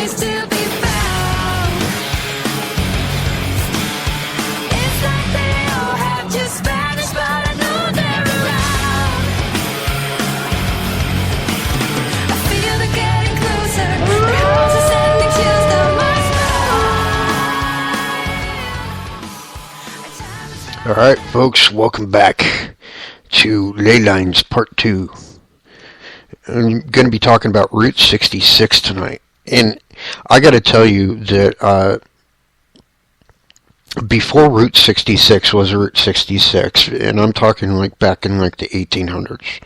always to be found. It's like they all have just vanished, but I know they're around. I feel they're getting closer. Their hearts are sending chills down my spine. All right, folks, welcome back to Leylines Part 2. I'm going to be talking about Route 66 tonight. And I got to tell you that before Route 66 was Route 66, and I'm talking like back in like the 1800s,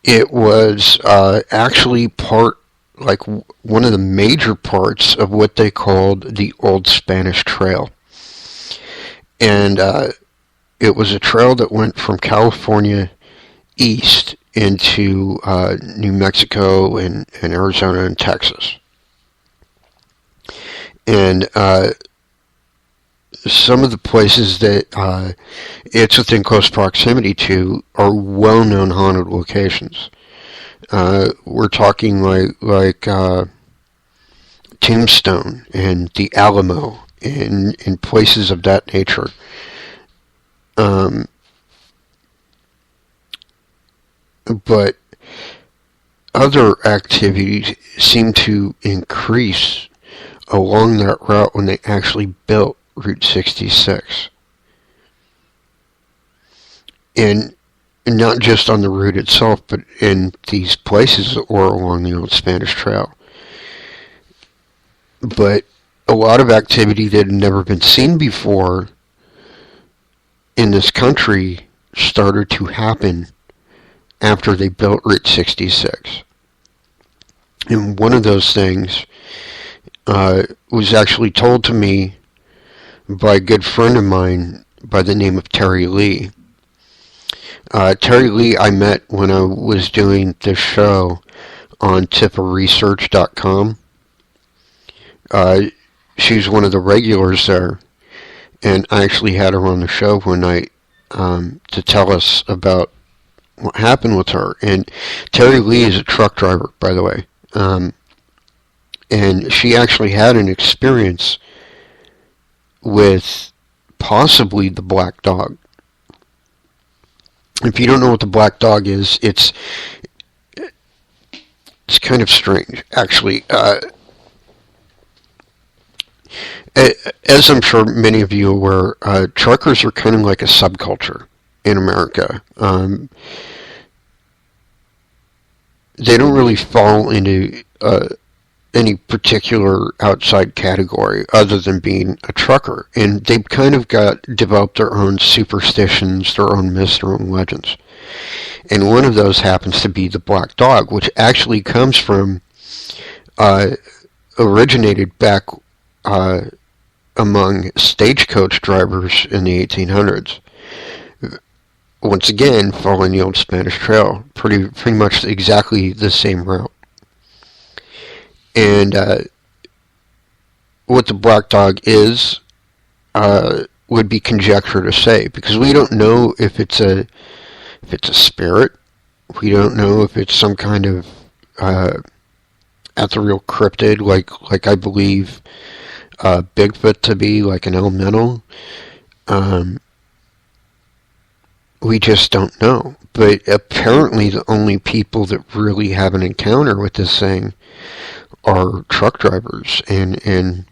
it was actually part, like one of the major parts of what they called the Old Spanish Trail. And it was a trail that went from California east into New Mexico and Arizona and Texas. And some of the places that it's within close proximity to are well-known haunted locations. We're talking like Tombstone and the Alamo and places of that nature. But other activities seem to increase along that route when they actually built Route 66. And not just on the route itself, but in these places that were along the Old Spanish Trail. But a lot of activity that had never been seen before in this country started to happen after they built Route 66. And one of those things was actually told to me by a good friend of mine by the name of Terry Lee. Terry Lee I met when I was doing this show on tiparesearch.com. She's one of the regulars there, and I actually had her on the show one night to tell us about what happened with her. And Terry Lee is a truck driver, by the way, and she actually had an experience with possibly the black dog. If you don't know what the black dog is, it's kind of strange, actually. As I'm sure many of you are aware, truckers are kind of like a subculture in America. They don't really fall into any particular outside category other than being a trucker. And they've kind of developed their own superstitions, their own myths, their own legends. And one of those happens to be the black dog, which actually comes from, originated back among stagecoach drivers in the 1800s. Once again, following the Old Spanish Trail, pretty much exactly the same route. And what the black dog is would be conjecture to say, because we don't know if it's a spirit. We don't know if it's some kind of ethereal cryptid, like I believe Bigfoot to be, like an elemental. We just don't know. But apparently the only people that really have an encounter with this thing are truck drivers and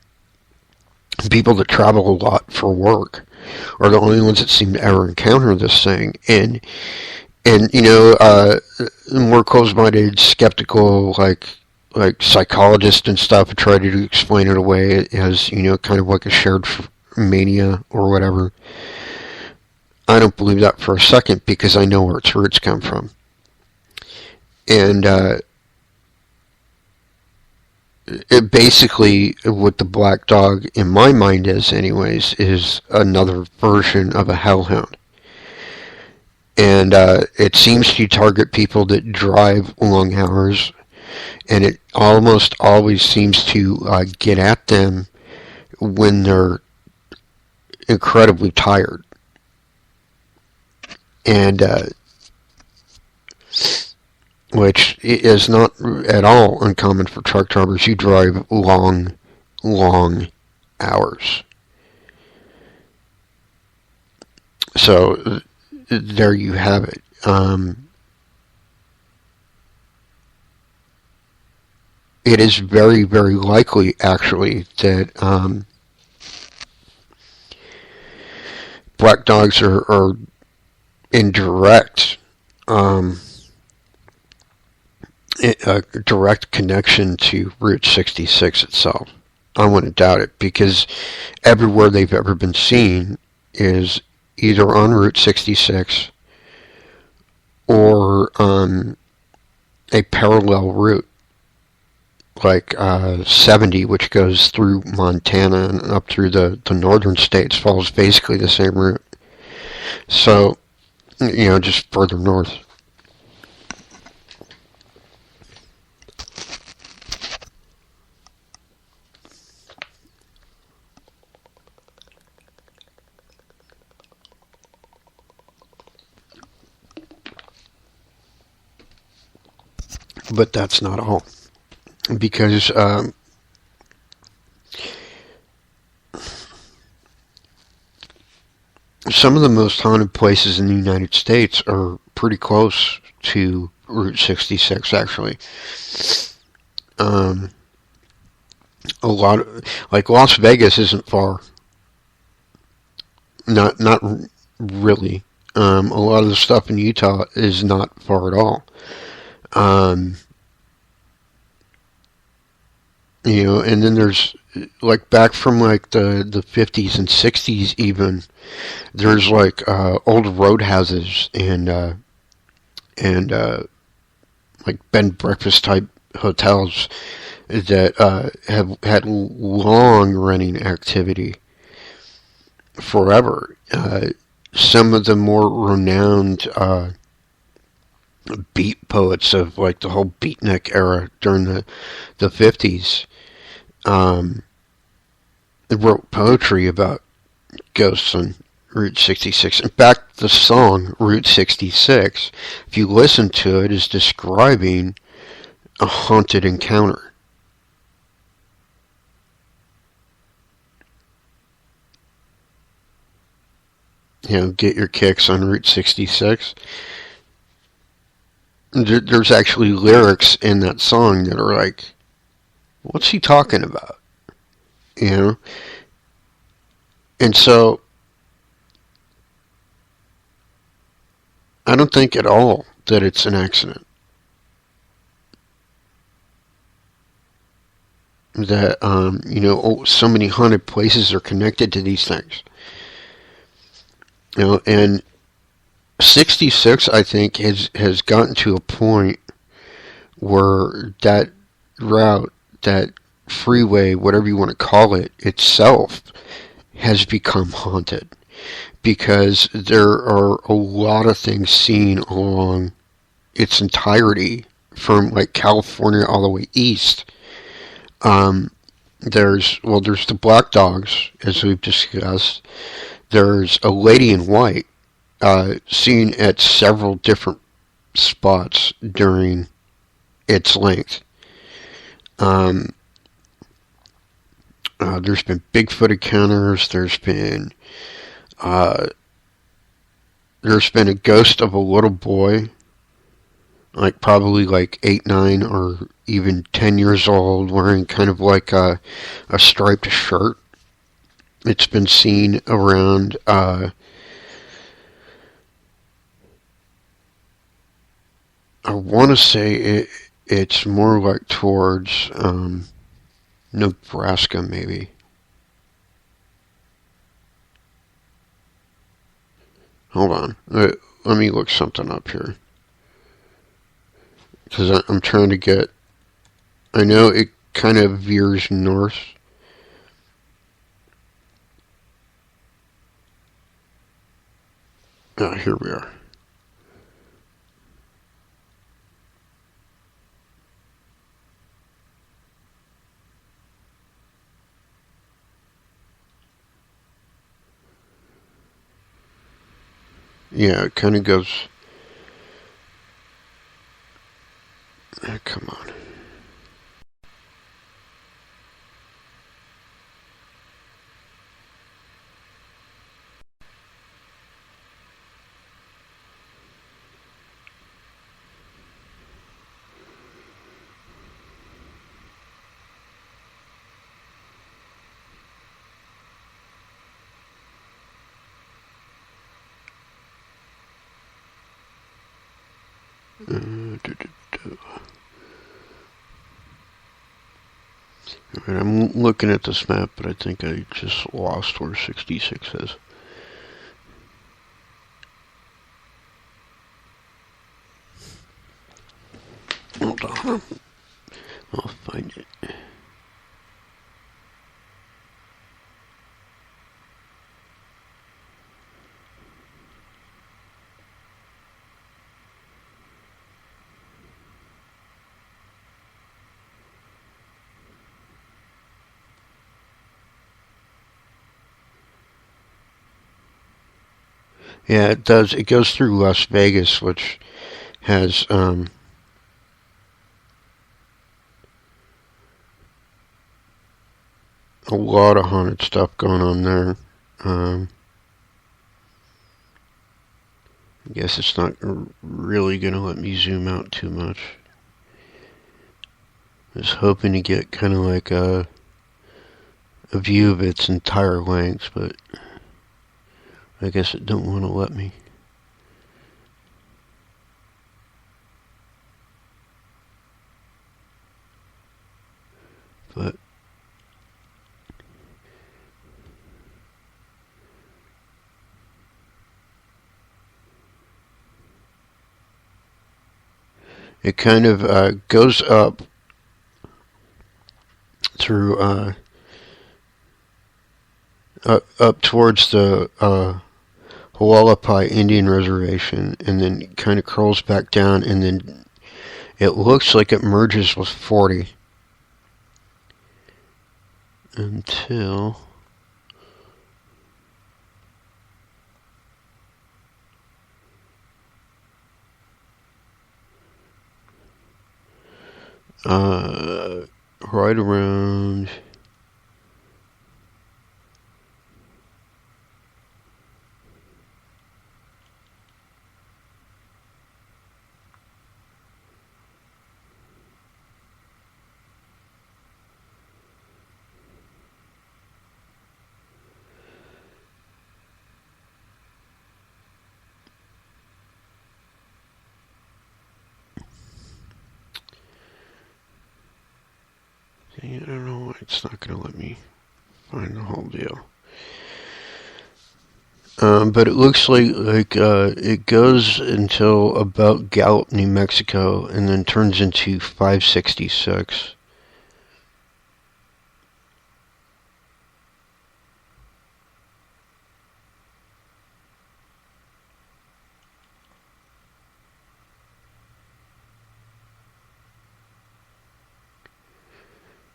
people that travel a lot for work are the only ones that seem to ever encounter this thing. And you know, more closed-minded, skeptical, like psychologists and stuff try to explain it away as, you know, kind of like a shared mania or whatever. I don't believe that for a second, because I know where its roots come from. And it basically, what the black dog, in my mind is anyways, is another version of a hellhound. And it seems to target people that drive long hours, and it almost always seems to get at them when they're incredibly tired. And which is not at all uncommon for truck drivers. You drive long, long hours. So there you have it. It is very, very likely, actually, that black dogs are in um, a direct connection to Route 66 itself. I wouldn't doubt it, because everywhere they've ever been seen is either on Route 66 or a parallel route, like 70, which goes through Montana and up through the northern states, follows basically the same route. So, just further north. But that's not all, because some of the most haunted places in the United States are pretty close to Route 66, actually. Um, a lot like Las Vegas isn't far. Not really. A lot of the stuff in Utah is not far at all. Um, and then there's, like, back from like the 50s and 60s even, there's like old roadhouses and like bed and breakfast type hotels that have had long running activity forever. Some of the more renowned beat poets of like the whole beatnik era during the 50s wrote poetry about ghosts on Route 66. In fact, the song Route 66, if you listen to it, is describing a haunted encounter. Get your kicks on Route 66. There's actually lyrics in that song that are like, what's he talking about? And so, I don't think at all that it's an accident. That, so many haunted places are connected to these things. And 66, I think, has gotten to a point where that route, that freeway, whatever you want to call it, itself has become haunted, because there are a lot of things seen along its entirety from like California all the way east. There's the black dogs, as we've discussed. There's a lady in white seen at several different spots during its length. There's been Bigfoot encounters. There's been a ghost of a little boy, like probably like 8, 9, or even 10 years old, wearing kind of like a striped shirt. It's been seen around I want to say it's more like towards Nebraska, maybe. Hold on. Let me look something up here. Because I'm trying to get... I know it kind of veers north. Here we are. Yeah, it kind of goes... Come on. Alright, I'm looking at this map, but I think I just lost where 66 is. Hold on. I'll find it. Yeah, it does. It goes through Las Vegas, which has a lot of haunted stuff going on there. I guess it's not really going to let me zoom out too much. I was hoping to get kind of like a view of its entire length, but I guess it don't want to let me. But it kind of goes up through up towards the Hualapai Indian Reservation, and then kind of curls back down, and then it looks like it merges with 40 until right around I don't know why it's not going to let me find the whole deal. But it looks like it goes until about Gallup, New Mexico, and then turns into 566.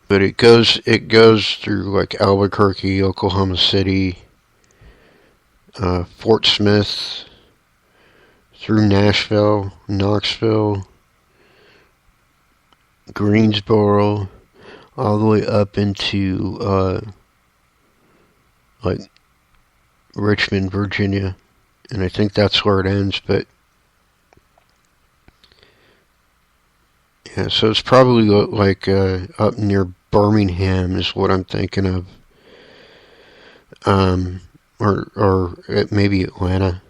But it goes through like Albuquerque, Oklahoma City, Fort Smith, through Nashville, Knoxville, Greensboro, all the way up into like Richmond, Virginia, and I think that's where it ends. But yeah, so it's probably like up near Birmingham is what I'm thinking of, or maybe Atlanta,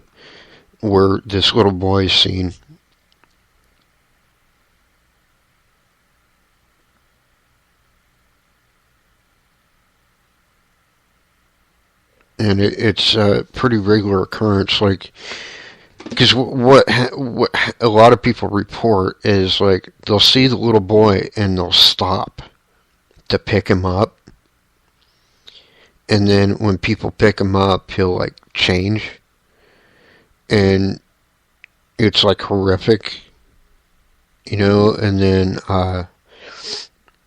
where this little boy is seen. And it's a pretty regular occurrence, like, because what a lot of people report is like they'll see the little boy and they'll stop to pick him up, and then when people pick him up, he'll like change, and it's like horrific, and then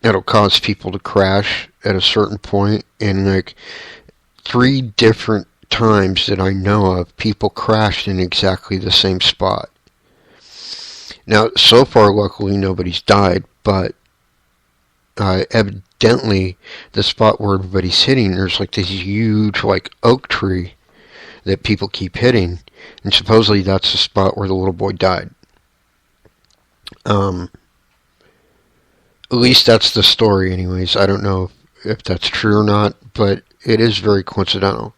it'll cause people to crash at a certain point, and like 3 different times that I know of, people crashed in exactly the same spot. Now, so far, luckily, nobody's died, but evidently, the spot where everybody's hitting, there's like this huge, like, oak tree that people keep hitting, and supposedly that's the spot where the little boy died. At least that's the story, anyways. I don't know if that's true or not, but it is very coincidental.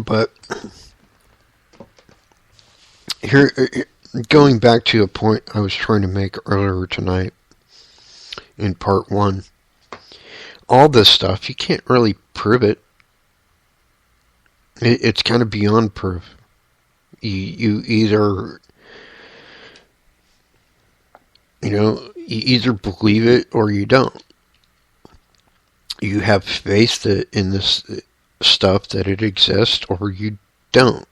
But here, going back to a point I was trying to make earlier tonight in part one, all this stuff, you can't really prove it. It's kind of beyond proof. You either, you either believe it or you don't. You have faith in this stuff that it exists, or you don't.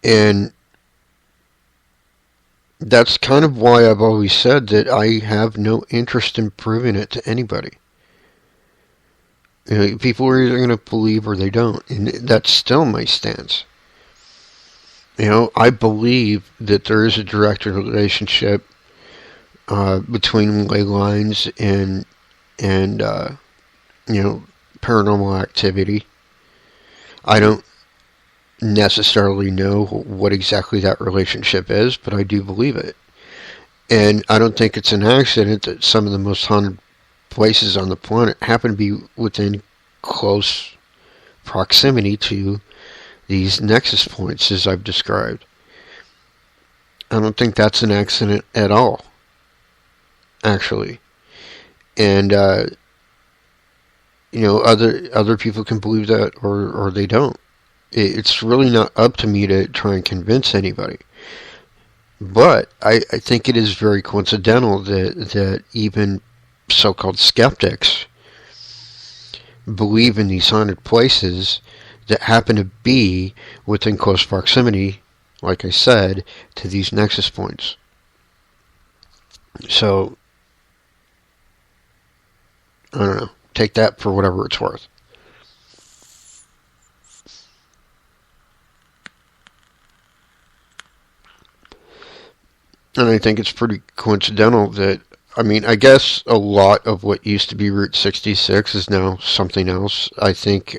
And that's kind of why I've always said that I have no interest in proving it to anybody. People are either going to believe or they don't, and that's still my stance. I believe that there is a direct relationship between Leylines and paranormal activity. I don't necessarily know what exactly that relationship is, but I do believe it. And I don't think it's an accident that some of the most haunted places on the planet happen to be within close proximity to these nexus points, as I've described. I don't think that's an accident at all, actually. And other people can believe that or they don't. It's really not up to me to try and convince anybody. But I think it is very coincidental that even so-called skeptics believe in these haunted places that happen to be within close proximity, like I said, to these nexus points. So, I don't know. Take that for whatever it's worth. And I think it's pretty coincidental that, I guess a lot of what used to be Route 66 is now something else. I think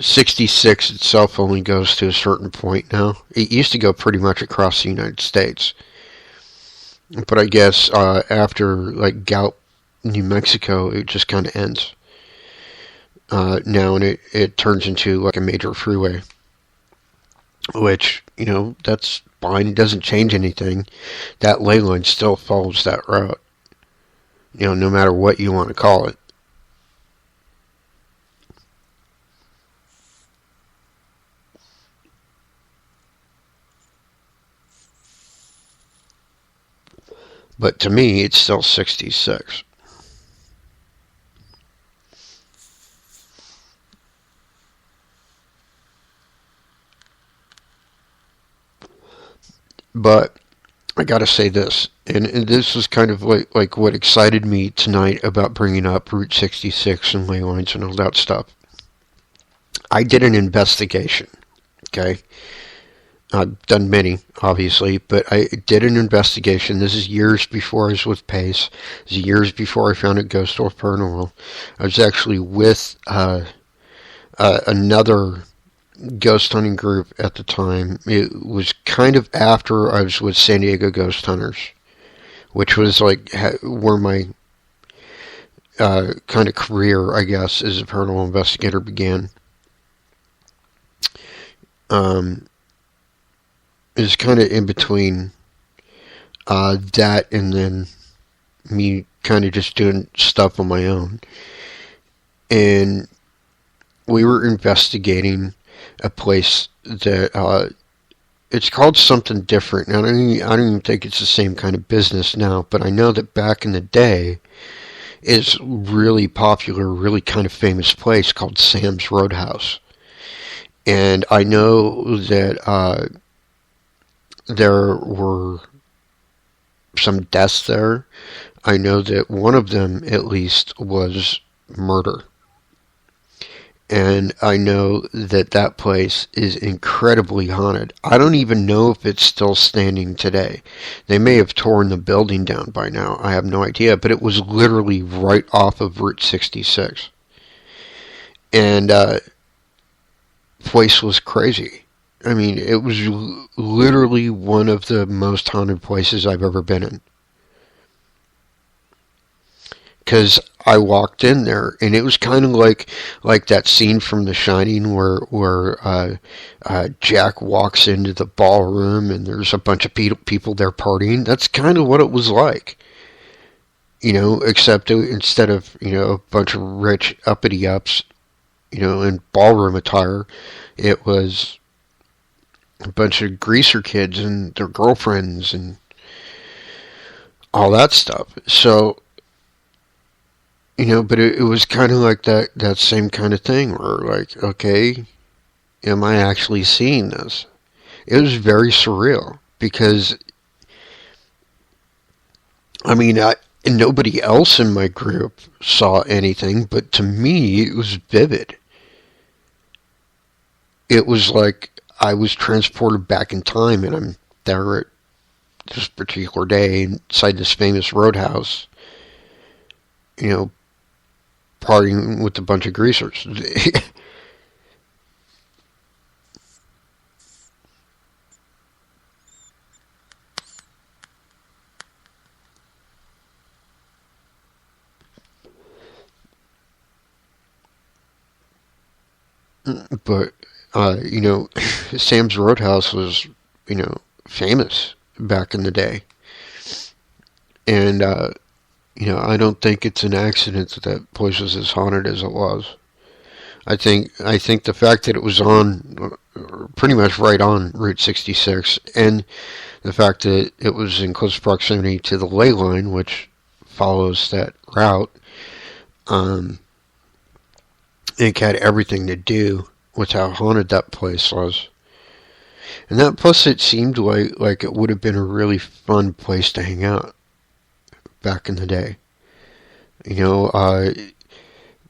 66 itself only goes to a certain point now. It used to go pretty much across the United States. But I guess after, like, Gallup, New Mexico, it just kind of ends. Now, and it turns into, like, a major freeway. Which, that's fine. It doesn't change anything. That ley line still follows that route. No matter what you want to call it. But to me, it's still 66. But I gotta say this, and this is kind of like what excited me tonight about bringing up Route 66 and ley lines and all that stuff. I did an investigation, okay? I've done many, obviously, but I did an investigation. This is years before I was with Pace. This is years before I founded Ghost Wolf Paranormal. I was actually with another ghost hunting group at the time. It was kind of after I was with San Diego Ghost Hunters, which was like where my kind of career, I guess, as a paranormal investigator began. Is kind of in between that and then me kind of just doing stuff on my own. And we were investigating a place that it's called something different. Now, I don't even think it's the same kind of business now, but I know that back in the day, is really popular, really kind of famous place called Sam's Roadhouse. And I know that there were some deaths there. I know that one of them, at least, was murder. And I know that that place is incredibly haunted. I don't even know if it's still standing today. They may have torn the building down by now. I have no idea. But it was literally right off of Route 66. And place was crazy. I mean, it was literally one of the most haunted places I've ever been in. Because I walked in there, and it was kind of like that scene from The Shining where Jack walks into the ballroom and there's a bunch of people there partying. That's kind of what it was like, except instead of a bunch of rich uppity ups, in ballroom attire, it was a bunch of greaser kids and their girlfriends and all that stuff. So. But it was kind of like that same kind of thing where, like, okay, am I actually seeing this? It was very surreal because, I mean, nobody else in my group saw anything, but to me, it was vivid. It was like I was transported back in time, and I'm there at this particular day inside this famous roadhouse, partying with a bunch of greasers. But, Sam's Roadhouse was, famous back in the day. And, I don't think it's an accident that that place was as haunted as it was. I think the fact that it was on, pretty much right on Route 66, and the fact that it was in close proximity to the Leyline, which follows that route, it had everything to do with how haunted that place was. And that plus it seemed like it would have been a really fun place to hang out back in the day. There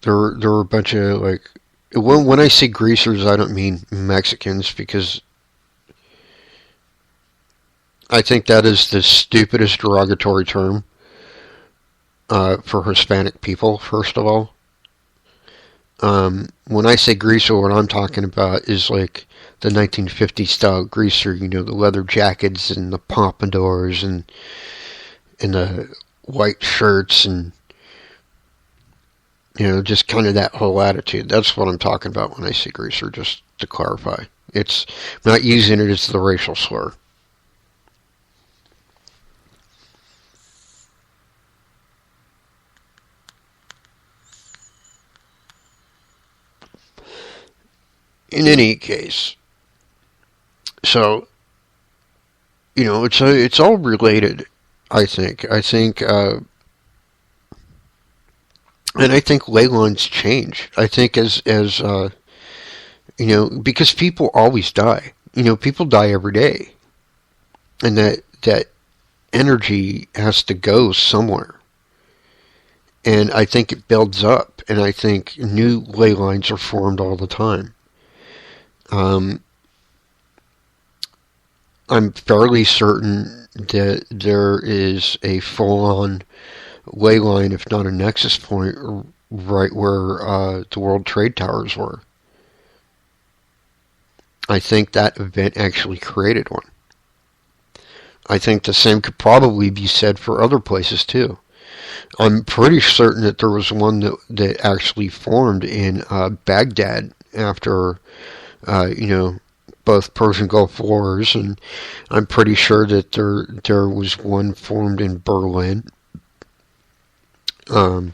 were a bunch of, like, when I say greasers, I don't mean Mexicans, because I think that is the stupidest derogatory term for Hispanic people, first of all. When I say greaser, what I'm talking about is like the 1950s style greaser, the leather jackets and the pompadours and the white shirts and, just kind of that whole attitude. That's what I'm talking about when I say greaser, just to clarify. It's I'm not using it as the racial slur. In any case, so, it's all related, I think. And I think ley lines change. I think as because people always die. People die every day. And that energy has to go somewhere. And I think it builds up. And I think new ley lines are formed all the time. I'm fairly certain that there is a full-on ley line, if not a nexus point, right where the World Trade Towers were. I think that event actually created one. I think the same could probably be said for other places too. I'm pretty certain that there was one that actually formed in Baghdad after, both Persian Gulf Wars, and I'm pretty sure that there was one formed in Berlin. That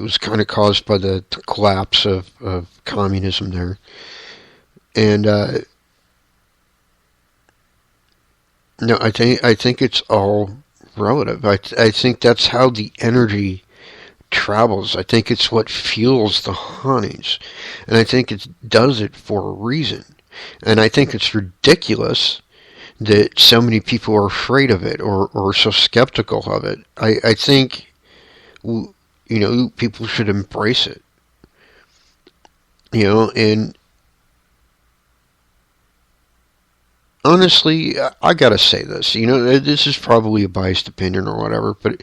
was kind of caused by the collapse of communism there. And no, I think it's all relative. I think that's how the energy travels. I think it's what fuels the hauntings. And I think it does it for a reason. And I think it's ridiculous that so many people are afraid of it or so skeptical of it. I think, people should embrace it. And honestly, I gotta say this. This is probably a biased opinion or whatever, but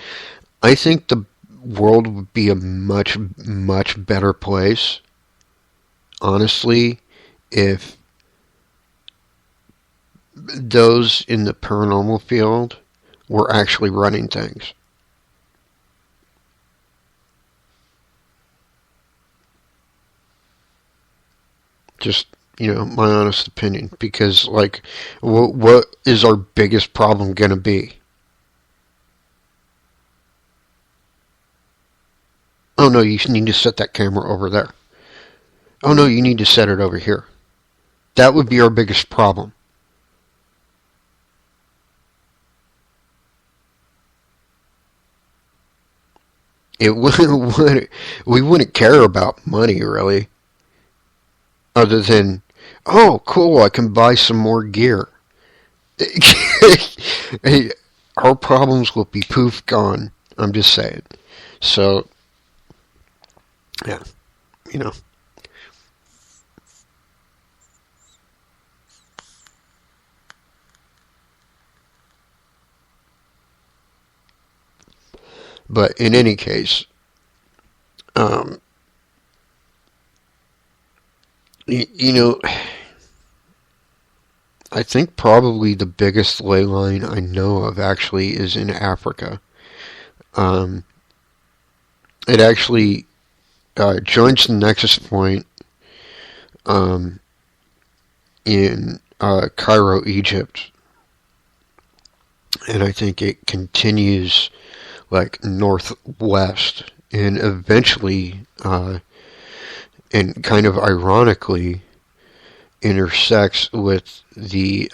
I think the world would be a much, much better place, honestly, if those in the paranormal field were actually running things. Just, my honest opinion. Because, like, what is our biggest problem going to be? Oh, no, you need to set that camera over there. Oh, no, you need to set it over here. That would be our biggest problem. It would, we wouldn't care about money, really. Other than, oh, cool, I can buy some more gear. Hey, our problems will be poof gone. I'm just saying. So, yeah, you know. But in any case, um, you know, I think probably the biggest ley line I know of actually is in Africa. Um, it actually joins the nexus point um, in Cairo, Egypt, and I think it continues like northwest, and eventually, and kind of ironically, intersects with the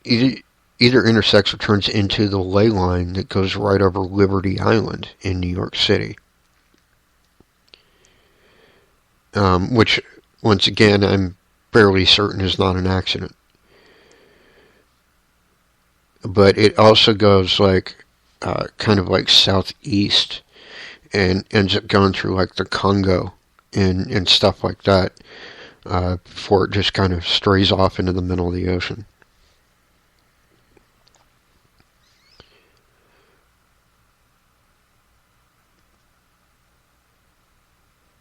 either intersects or turns into the ley line that goes right over Liberty Island in New York City. Which, once again, I'm fairly certain is not an accident. But it also goes like kind of like southeast and ends up going through like the Congo and stuff like that before it just kind of strays off into the middle of the ocean.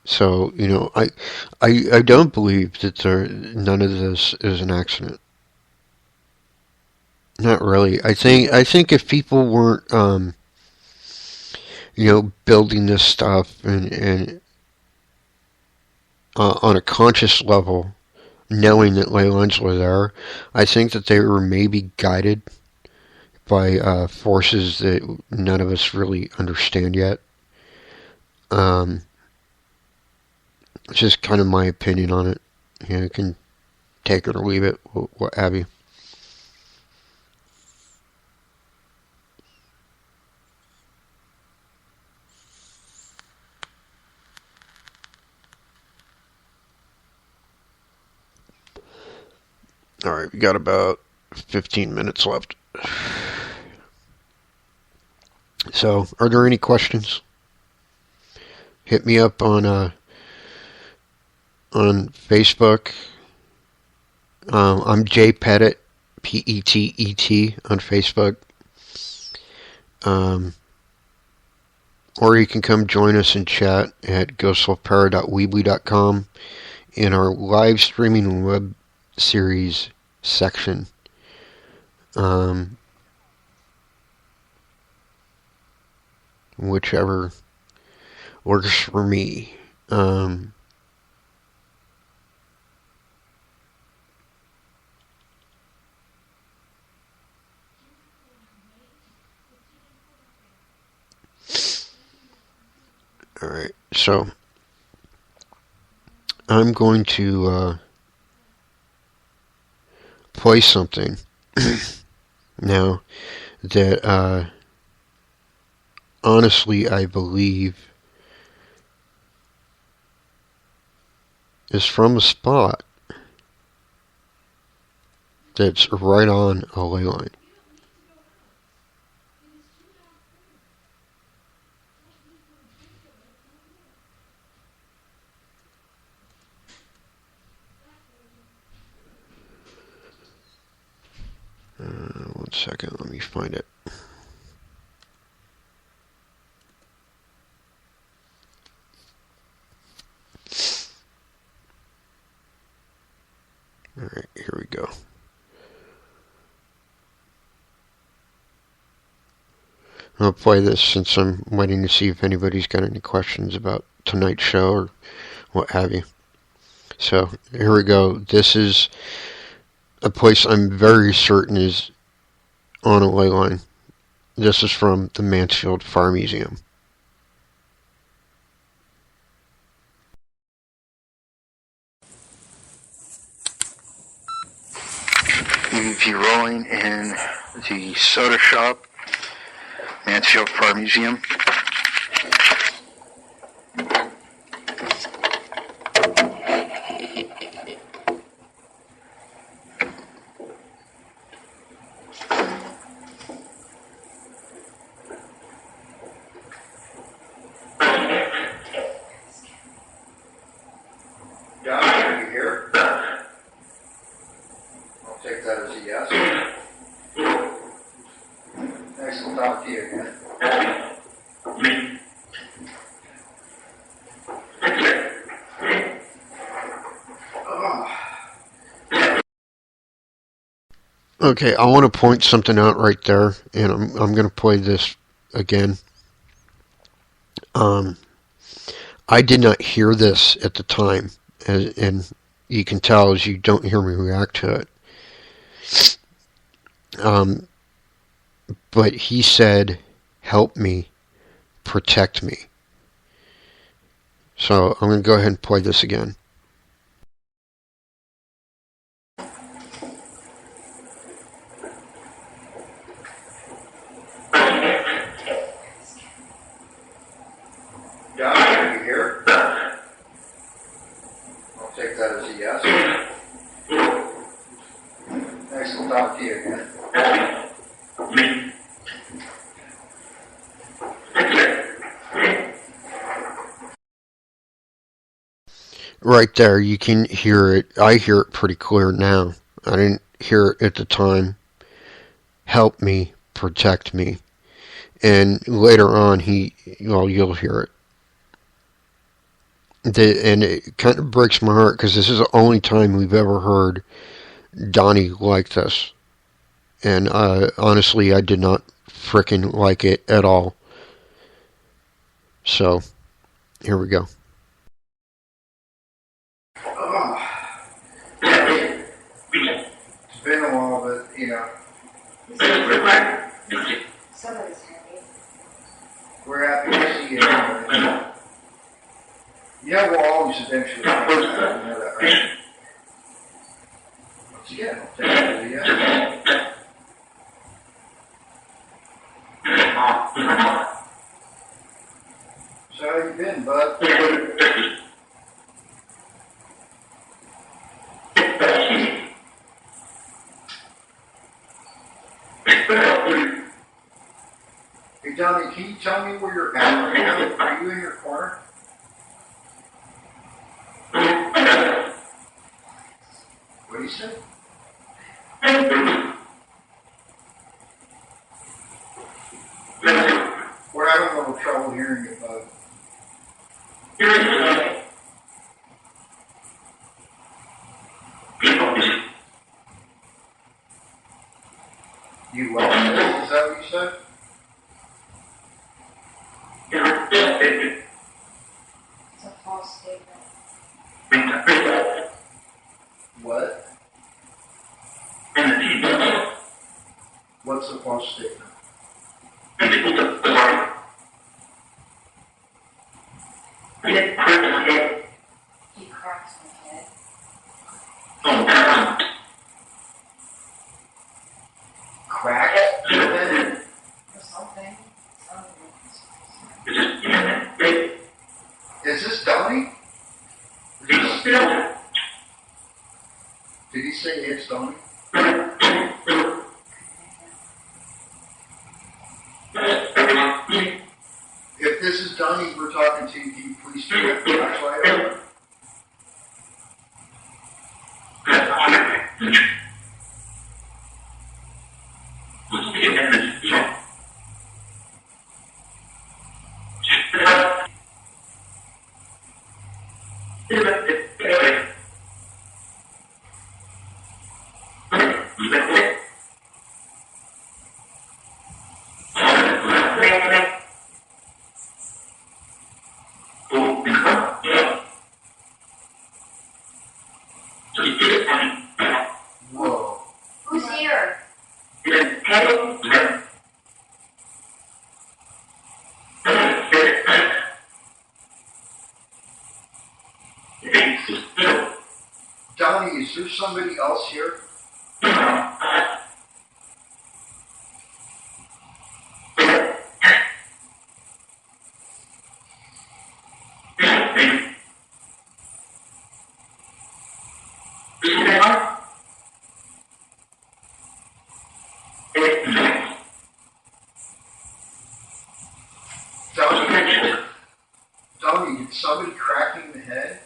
So, I don't believe that none of this is an accident. Not really. I think if people weren't building this stuff and on a conscious level, knowing that ley lines were there, I think that they were maybe guided by forces that none of us really understand yet. Um, it's just kind of my opinion on it. You can take it or leave it, what have you. All right, we got about 15 minutes left. So, are there any questions? Hit me up on Facebook. I'm Jay Pettit, Pettet on Facebook. Um, or you can come join us in chat at ghostlovepara.weebly.com in our live streaming web series section. Whichever works for me. Alright, so I'm going to play something. Now, that honestly I believe is from a spot that's right on a ley line. One second, let me find it. Alright, here we go. I'll play this since I'm waiting to see if anybody's got any questions about tonight's show or what have you. So, here we go. This is a place I'm very certain is on a ley line. This is from the Mansfield Fire Museum. EVP rolling in the soda shop, Mansfield Fire Museum. John, are you here? I'll take that as a yes. Nice to talk to you again. Okay, I want to point something out right there, and I'm going to play this again. I did not hear this at the time, and you can tell as you don't hear me react to it. But he said, "Help me, protect me." So I'm going to go ahead and play this again. John, are you here? I'll take that as a yes. Nice to talk to you again. Right there, you can hear it. I hear it pretty clear now. I didn't hear it at the time. Help me, protect me. And later on, you'll hear it. And it kind of breaks my heart because this is the only time we've ever heard Donnie like this. And honestly, I did not frickin' like it at all. So, here we go. It's been a while, but, Somebody's happy. we're happy to see you anyway. Yeah, we'll always eventually find out. You know that, right? Once again, I'll take that as a yes. So how you been, bud? Hey, Johnny, can you tell me where you're at right now? Are you in your corner? What do you say? We're having a little trouble hearing you, bud. You lost it? Is that what you said? It's a false statement. What? What's a false statement? He cracks my head. Crack? Donnie? Did he say it's Donnie? If this is Donnie we're talking to, can you please turn that flashlight on? Whoa. Who's here? Donnie, is there somebody else here? Donnie, did somebody crack you in the head?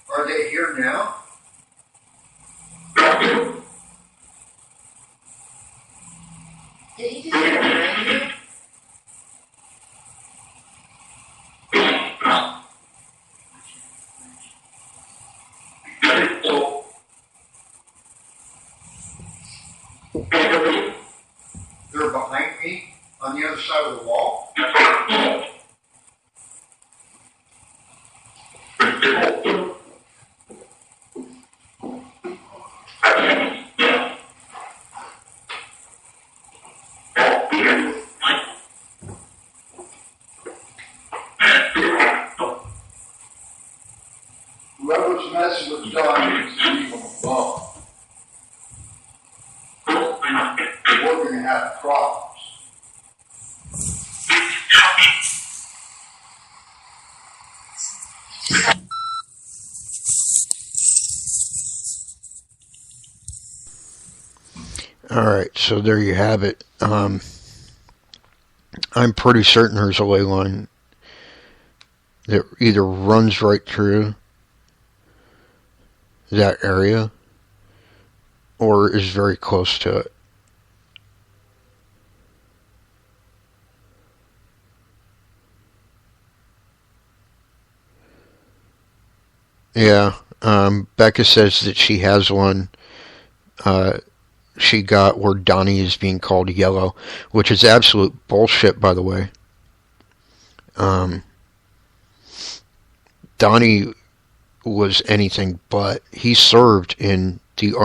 Are they here now? Did he just get behind you? They're behind me on the other side of the wall? Whoever's messing with Donnie is leaving him alone. We're going to have problems. All right, so there you have it. I'm pretty certain there's a ley line that either runs right through that area or is very close to it. Yeah, Becca says that she has one she got where Donnie is being called yellow, which is absolute bullshit, by the way. Donnie was anything but. He served in the,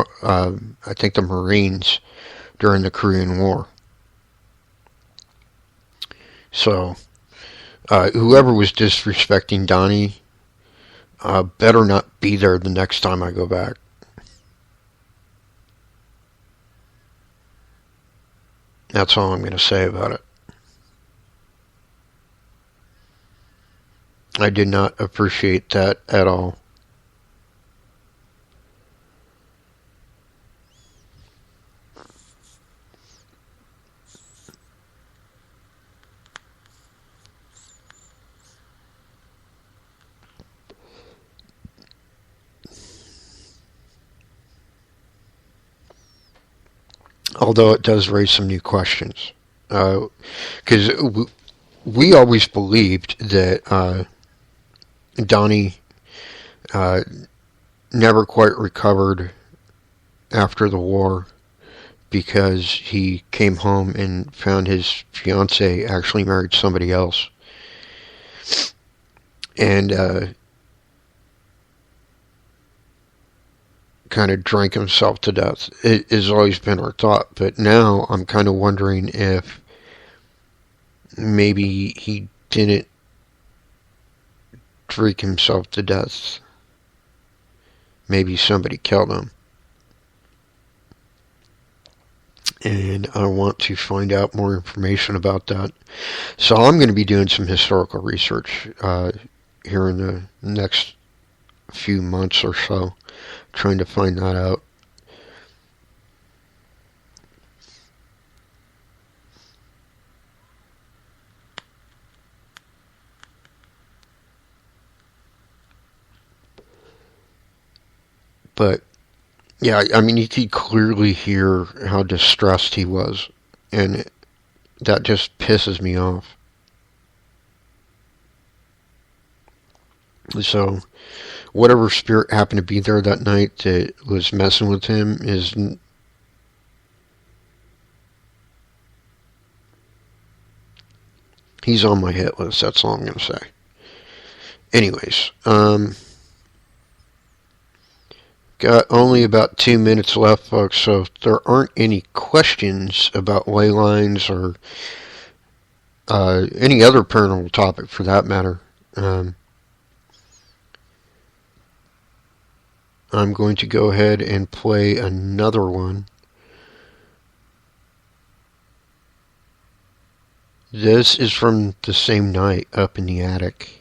I think, the Marines during the Korean War. So, whoever was disrespecting Donnie better not be there the next time I go back. That's all I'm going to say about it. I did not appreciate that at all. Although it does raise some new questions. Because we always believed that Donnie never quite recovered after the war because he came home and found his fiancée actually married somebody else. And kind of drank himself to death. It has always been our thought, but now I'm kind of wondering if maybe he didn't drink himself to death. Maybe somebody killed him. And I want to find out more information about that. So I'm going to be doing some historical research here in the next few months or so, trying to find that out. But yeah, I mean, you could clearly hear how distressed he was, and that just pisses me off. So, whatever spirit happened to be there that night that was messing with him is... he's on my hit list, that's all I'm going to say. Anyways, got only about 2 minutes left, folks, so if there aren't any questions about Leylines or any other paranormal topic for that matter, I'm going to go ahead and play another one. This is from the same night up in the attic.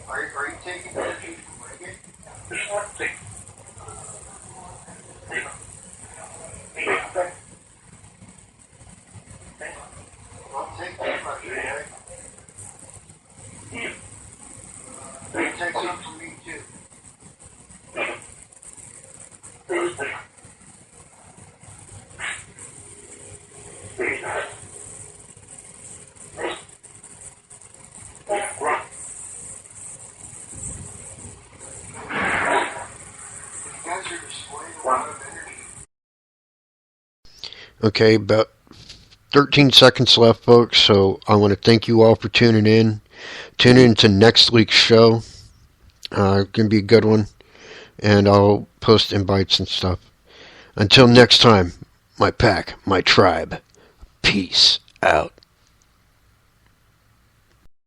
Are you taking pictures from Reagan? I'll take too much, okay? You take some from me too. Okay, about 13 seconds left, folks, so I want to thank you all for tuning in. Tune in to next week's show. It's going to be a good one, and I'll post invites and stuff. Until next time, my pack, my tribe, peace out.